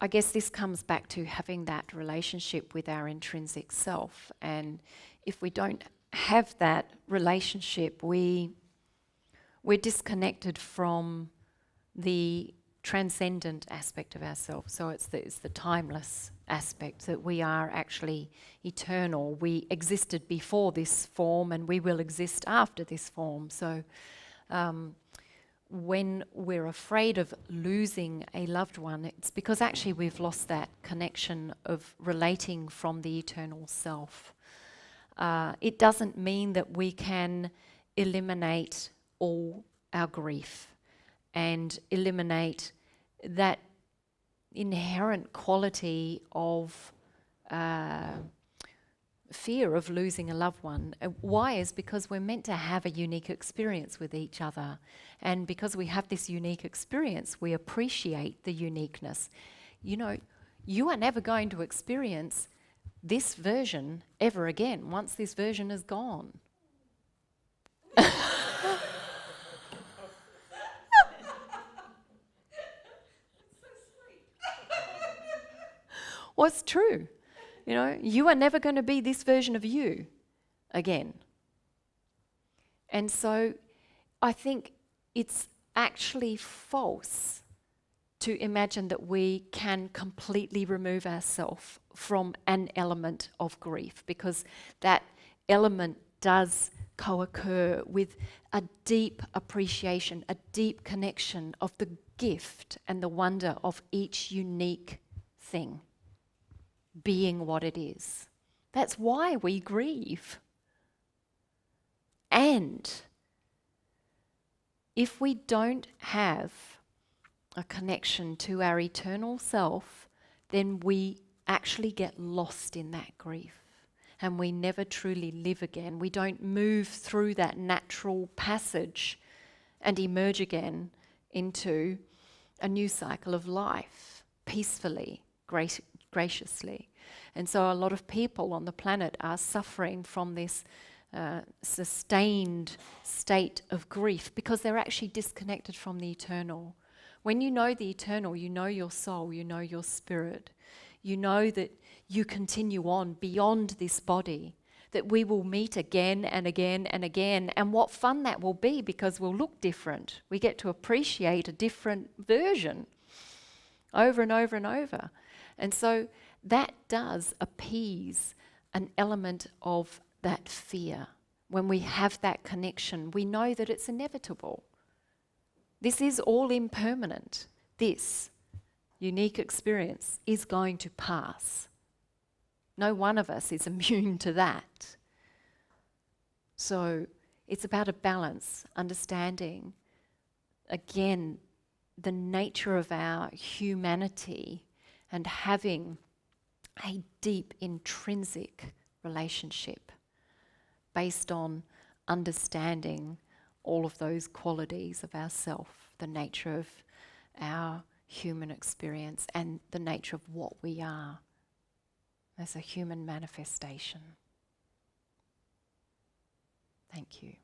I guess this comes back to having that relationship with our intrinsic self. And if we don't have that relationship, we're disconnected from the transcendent aspect of ourselves. So it's the timeless aspect, that we are actually eternal. We existed before this form and we will exist after this form. So when we're afraid of losing a loved one, it's because actually we've lost that connection of relating from the eternal self. It doesn't mean that we can eliminate all our grief and eliminate that inherent quality of fear of losing a loved one. Why? Is because we're meant to have a unique experience with each other. And because we have this unique experience, we appreciate the uniqueness. You know, you are never going to experience this version ever again once this version is gone. Well, it's true. You know, you are never going to be this version of you again. And so I think it's actually false to imagine that we can completely remove ourselves from an element of grief, because that element does co-occur with a deep appreciation, a deep connection of the gift and the wonder of each unique thing being what it is. That's why we grieve. And if we don't have a connection to our eternal self, then we actually get lost in that grief and we never truly live again. We don't move through that natural passage and emerge again into a new cycle of life, peacefully, graciously. And so a lot of people on the planet are suffering from this sustained state of grief because they're actually disconnected from the eternal. When you know the eternal, you know your soul, you know your spirit. You know that you continue on beyond this body, that we will meet again and again and again. And what fun that will be, because we'll look different. We get to appreciate a different version over and over and over. And so that does appease an element of that fear. When we have that connection, we know that it's inevitable. This is all impermanent. This unique experience is going to pass. No one of us is immune to that. So it's about a balance, understanding, again, the nature of our humanity and having a deep intrinsic relationship based on understanding all of those qualities of ourself, the nature of our human experience and the nature of what we are as a human manifestation. Thank you.